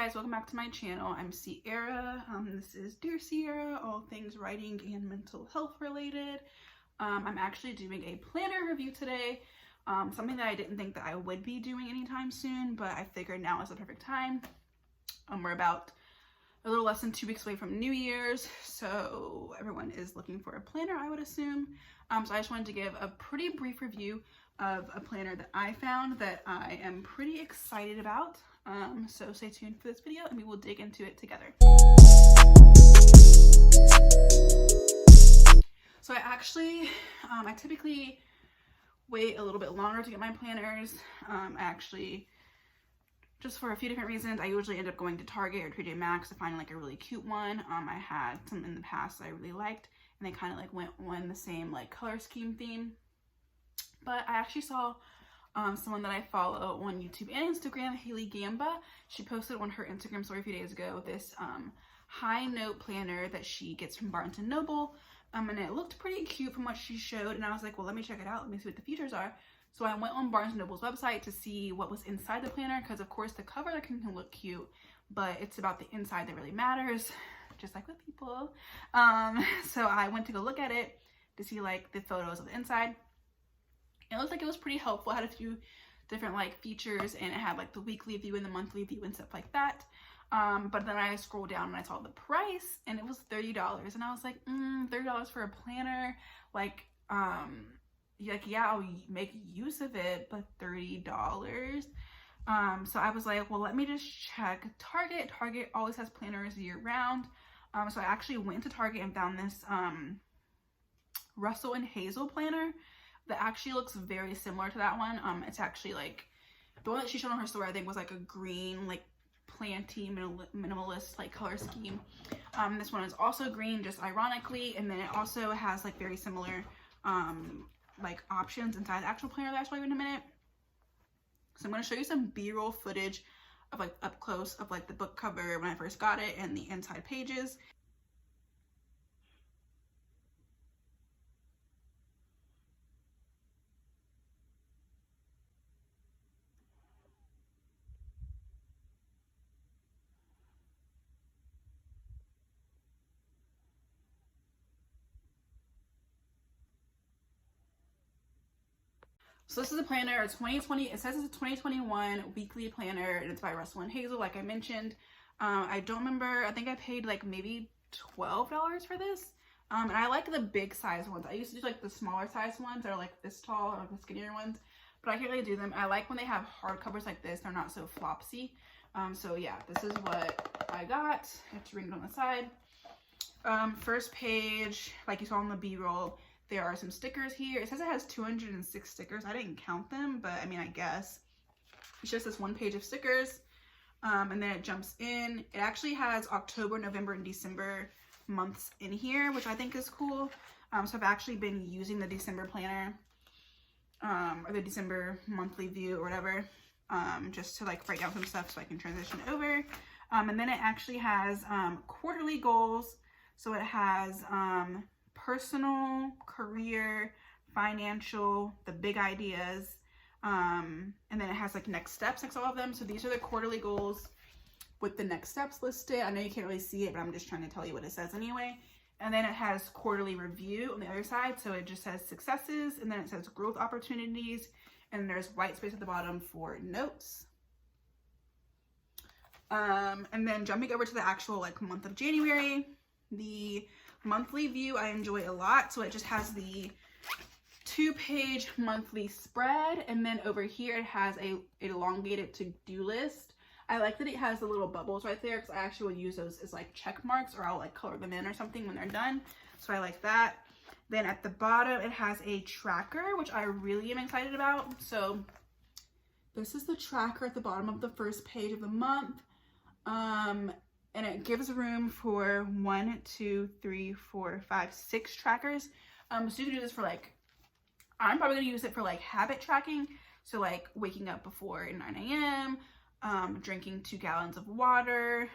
guys, welcome back to my channel. I'm Sierra. This is Dear Sierra, all things writing and mental health related. I'm actually doing a planner review today, something that I didn't think that I would be doing anytime soon, but I figured now is the perfect time. We're about a little less than 2 weeks away from New Year's, so everyone is looking for a planner, I would assume. So I just wanted to give a pretty brief review of a planner that I found that I am pretty excited about. So stay tuned for this video and we will dig into it together. So I typically wait a little bit longer to get my planners. Just for a few different reasons. I usually end up going to Target or TJ Maxx to find like a really cute one. I had some in the past that I really liked, and they kind of like went on the same like color scheme theme. But I actually saw someone that I follow on YouTube and Instagram, Haley Gamba. She posted on her Instagram story a few days ago this high note planner that she gets from Barnes & Noble. And it looked pretty cute from what she showed, and I was like, well, let me check it out. Let me see what the features are. So I went on Barnes & Noble's website to see what was inside the planner, because of course the cover can look cute, but it's about the inside that really matters, just like with people. So I went to go look at it to see like the photos of the inside. It looked like it was pretty helpful. It had a few different like features, and it had like the weekly view and the monthly view and stuff like that. But then I scrolled down and I saw the price, and it was $30, and I was like, $30 for a planner? Like, yeah, I'll make use of it, but $30. So I was like, well, let me just check Target. Target always has planners year round. So I actually went to Target and found this Russell Hazel planner that actually looks very similar to that one. It's actually like the one that she showed on her store, I think was like a green, like planty minimalist like color scheme. This one is also green, just ironically, and then it also has like very similar like options inside the actual planner that I'll show you in a minute. So I'm going to show you some B-roll footage of like up close of like the book cover when I first got it and the inside pages. So this is a planner, it's 2020, it says it's a 2021 weekly planner, and it's by Russell Hazel, like I mentioned. I don't remember, I think I paid like maybe $12 for this. And I like the big size ones. I used to do like the smaller size ones that are like this tall, or the skinnier ones, but I can't really do them. I like when they have hard covers like this, they're not so flopsy. So yeah, this is what I got. I have to read it on the side. First page, like you saw on the B-roll, there are some stickers here. It says it has 206 stickers. I didn't count them, but I mean, I guess. It's just this one page of stickers. And then it jumps in. It actually has October, November, and December months in here, which I think is cool. So I've actually been using the December planner, or the December monthly view or whatever, just to like write down some stuff so I can transition over. And then it actually has quarterly goals. So it has personal, career, financial, the big ideas, and then it has like next steps next to all of them. So these are the quarterly goals with the next steps listed. I know you can't really see it, but I'm just trying to tell you what it says anyway. And then it has quarterly review on the other side, so it just says successes, and then it says growth opportunities, and there's white space at the bottom for notes. And then jumping over to the actual like month of January, the monthly view I enjoy a lot. So it just has the 2-page monthly spread, and then over here it has a elongated to-do list. I like that it has the little bubbles right there, because I actually would use those as like check marks, or I'll like color them in or something when they're done. So I like that. Then at the bottom it has a tracker, which I really am excited about. So this is the tracker at the bottom of the first page of the month. And it gives room for 1, 2, 3, 4, 5, 6 trackers. So you can do this for like, I'm probably gonna use it for like habit tracking. So like waking up before 9 a.m., drinking 2 gallons of water,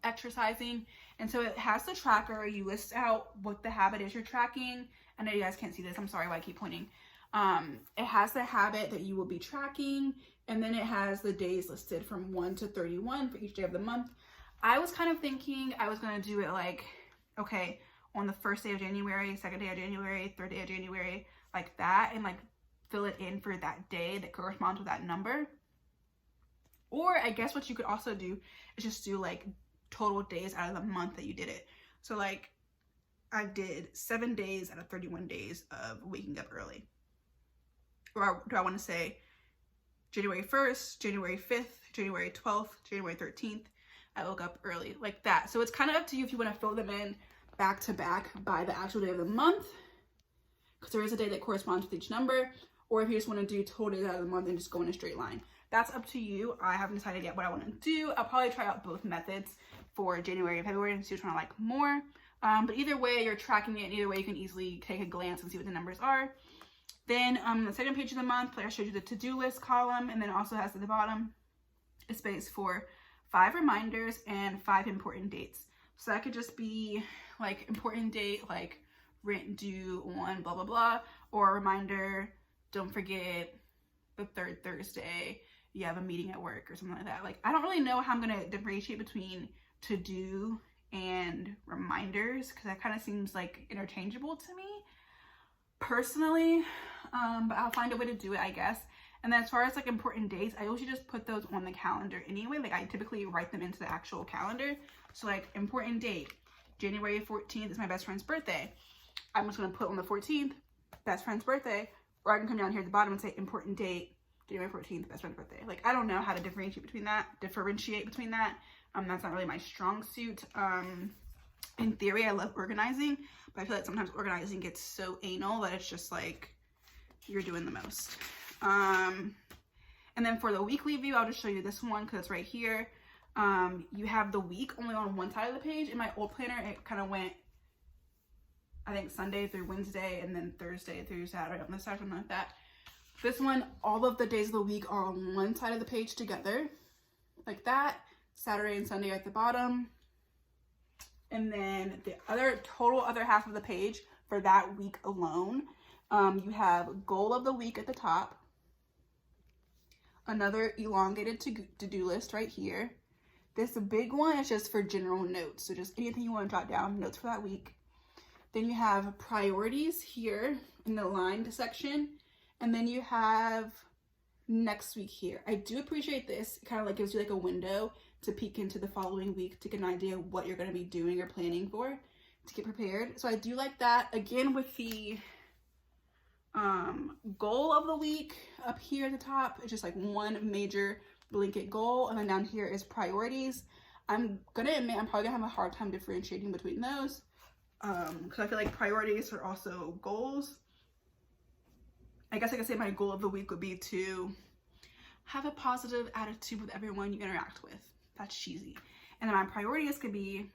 exercising. And so it has the tracker. You list out what the habit is you're tracking. I know you guys can't see this. I'm sorry why I keep pointing. It has the habit that you will be tracking, And then it has the days listed from 1 to 31 for each day of the month. I was kind of thinking I was going to do it like, okay, on the first day of January, second day of January, third day of January, like that, and like fill it in for that day that corresponds with that number. Or I guess what you could also do is just do like total days out of the month that you did it. So like I did 7 days out of 31 days of waking up early. Or do I want to say January 1st, January 5th, January 12th, January 13th, I woke up early, like that. So it's kind of up to you if you want to fill them in back to back by the actual day of the month, because there is a day that corresponds with each number, or if you just want to do total days out of the month and just go in a straight line. That's up to you. I haven't decided yet what I want to do. I'll probably try out both methods for January and February and see which one I like more. But either way, you're tracking it, and either way you can easily take a glance and see what the numbers are. Then the second page of the month, like I showed you the to-do list column, and then it also has at the bottom a space for 5 reminders and 5 important dates. So that could just be like important date, like rent due on blah, blah, blah, or a reminder, don't forget the 3rd Thursday, you have a meeting at work or something like that. Like, I don't really know how I'm going to differentiate between to do and reminders, because that kind of seems like interchangeable to me personally, but I'll find a way to do it, I guess. And then as far as like important dates, I usually just put those on the calendar anyway. Like I typically write them into the actual calendar. So like important date, January 14th is my best friend's birthday. I'm just going to put on the 14th, best friend's birthday, or I can come down here at the bottom and say important date, January 14th, best friend's birthday. Like, I don't know how to differentiate between that. That's not really my strong suit. In theory, I love organizing, but I feel like sometimes organizing gets so anal that it's just like, you're doing the most. And then for the weekly view, I'll just show you this one because it's right here. You have the week only on one side of the page. In my old planner, it kind of went, I think, Sunday through Wednesday and then Thursday through Saturday on this side, something like that. This one, all of the days of the week are on one side of the page together, like that. Saturday and Sunday are at the bottom. And then the total other half of the page for that week alone, you have goal of the week at the top, another elongated to-do list right here. This big one is just for general notes, so just anything you want to jot down, notes for that week. Then you have priorities here in the lined section, and then you have next week here. I do appreciate this. It kind of like gives you like a window to peek into the following week to get an idea of what you're going to be doing or planning for to get prepared. So I do like that. Again, with the goal of the week up here at the top, it's just like one major blanket goal, and then down here is priorities. I'm gonna admit I'm probably gonna have a hard time differentiating between those because I feel like priorities are also goals. I guess I could say my goal of the week would be to have a positive attitude with everyone you interact with. That's cheesy. And then my priorities could be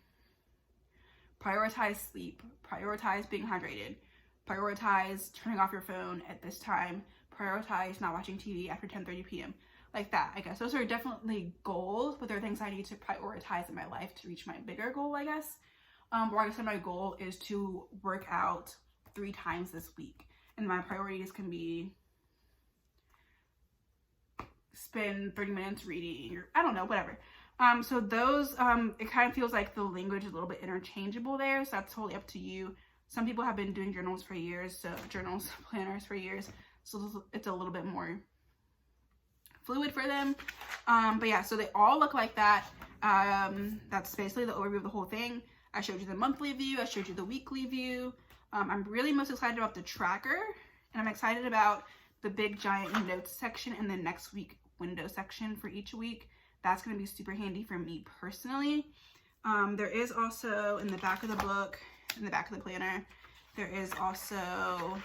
prioritize sleep, prioritize being hydrated, prioritize turning off your phone at this time, prioritize not watching TV after 10:30 p.m. Like that. I guess those are definitely goals, but they're things I need to prioritize in my life to reach my bigger goal, I guess. Or I guess my goal is to work out 3 times this week. And my priorities can be spend 30 minutes reading, or I don't know, whatever. So those, it kind of feels like the language is a little bit interchangeable there. So that's totally up to you. Some people have been doing journals for years, planners for years. So it's a little bit more fluid for them. But yeah, so they all look like that. That's basically the overview of the whole thing. I showed you the monthly view. I showed you the weekly view. I'm really most excited about the tracker, and I'm excited about the big giant notes section and the next week window section for each week. That's going to be super handy for me personally. There is also in the back of the book, in the back of the planner, there is also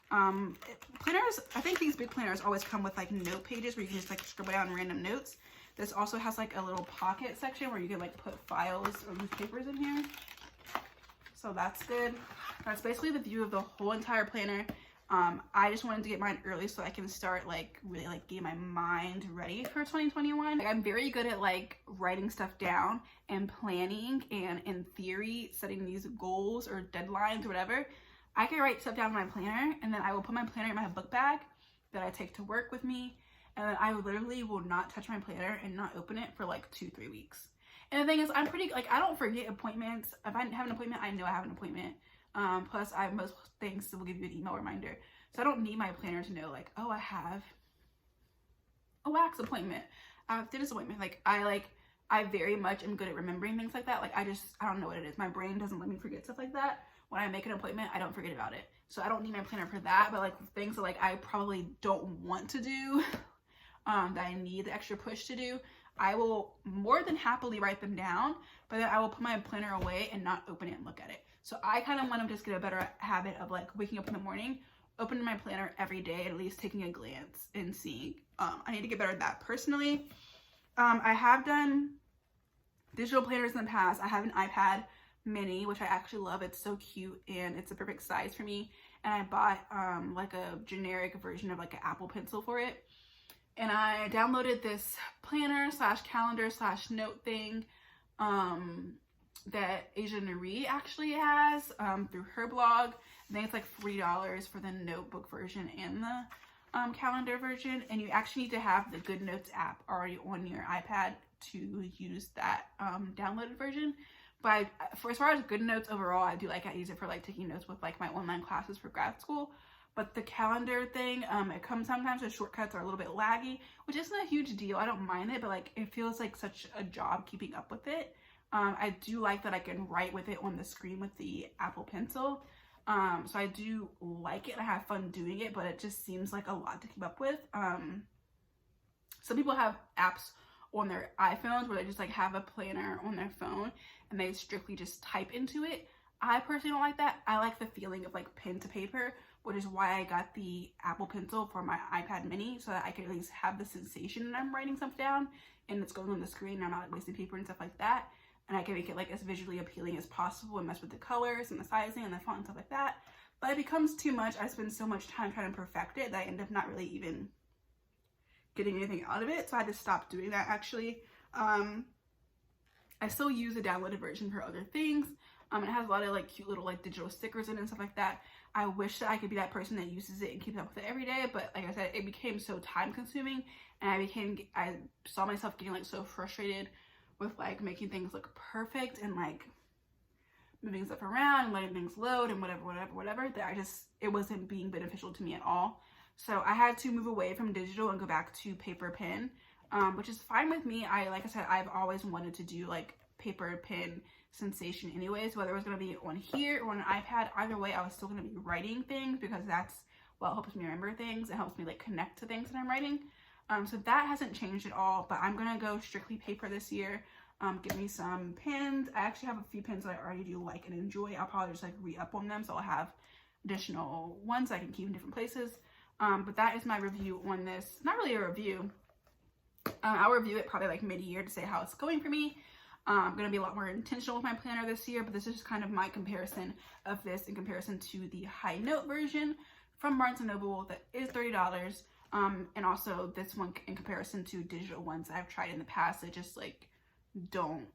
planners. I think these big planners always come with like note pages where you can just like scribble down random notes. This also has like a little pocket section where you can like put files or loose papers in here. So that's good. That's basically the view of the whole entire planner. I just wanted to get mine early so I can start like really like getting my mind ready for 2021. Like, I'm very good at like writing stuff down and planning, and in theory setting these goals or deadlines or whatever. I can write stuff down in my planner, and then I will put my planner in my book bag that I take to work with me, and then I literally will not touch my planner and not open it for like 2-3 weeks. And the thing is, I'm pretty, like, I don't forget appointments. If I have an appointment, I know I have an appointment. Plus, most things will give you an email reminder. So I don't need my planner to know, like, oh, I have a wax appointment. I have a dentist appointment. I very much am good at remembering things like that. Like, I don't know what it is. My brain doesn't let me forget stuff like that. When I make an appointment, I don't forget about it. So I don't need my planner for that. But, like, things that, like, I probably don't want to do, that I need the extra push to do, I will more than happily write them down, but then I will put my planner away and not open it and look at it. So I kind of want to just get a better habit of, like, waking up in the morning, opening my planner every day, and at least taking a glance and seeing. I need to get better at that personally. I have done digital planners in the past. I have an iPad mini, which I actually love. It's so cute and it's a perfect size for me. And I bought like a generic version of like an Apple Pencil for it. And I downloaded this planner / calendar / note thing that Asia Marie actually has through her blog. I think it's like $3 for the notebook version and the calendar version. And you actually need to have the Good Notes app already on your iPad to use that downloaded version. But as far as Good Notes overall, I use it for like taking notes with like my online classes for grad school. But the calendar thing, it comes sometimes the shortcuts are a little bit laggy, which isn't a huge deal. I don't mind it, but like it feels like such a job keeping up with it. I do like that I can write with it on the screen with the Apple Pencil. So I do like it. I have fun doing it, but it just seems like a lot to keep up with. Some people have apps on their iPhones where they just like have a planner on their phone and they strictly just type into it. I personally don't like that. I like the feeling of like pen to paper, which is why I got the Apple Pencil for my iPad mini, so that I could at least have the sensation that I'm writing stuff down and it's going on the screen and I'm not like wasting paper and stuff like that. And I can make it like as visually appealing as possible and mess with the colors and the sizing and the font and stuff like that. But it becomes too much. I spend so much time trying to perfect it that I end up not really even getting anything out of it. So I had to stop doing that actually. I still use the downloaded version for other things. It has a lot of like cute little like digital stickers in it and stuff like that. I wish that I could be that person that uses it and keeps up with it every day, but like I said, it became so time consuming and I saw myself getting like so frustrated with like making things look perfect and like moving stuff around and letting things load and whatever, that it wasn't being beneficial to me at all. So I had to move away from digital and go back to paper pen, which is fine with me. Like I said, I've always wanted to do like paper pen sensation anyways, whether it was going to be on here or on an iPad. Either way, I was still going to be writing things because that's what helps me remember things. It helps me like connect to things that I'm writing. So that hasn't changed at all, but I'm going to go strictly paper this year. Get me some pens. I actually have a few pens that I already do like and enjoy. I'll probably just like re-up on them, so I'll have additional ones I can keep in different places. But that is my review on this. Not really a review. I'll review it probably like mid-year to say how it's going for me. I'm going to be a lot more intentional with my planner this year, but this is just kind of my comparison of this in comparison to the high note version from Barnes & Noble that is $30. And also this one in comparison to digital ones that I've tried in the past that just like don't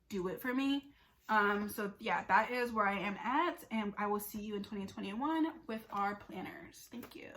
do it for me. So yeah, that is where I am at, and I will see you in 2021 with our planners. Thank you.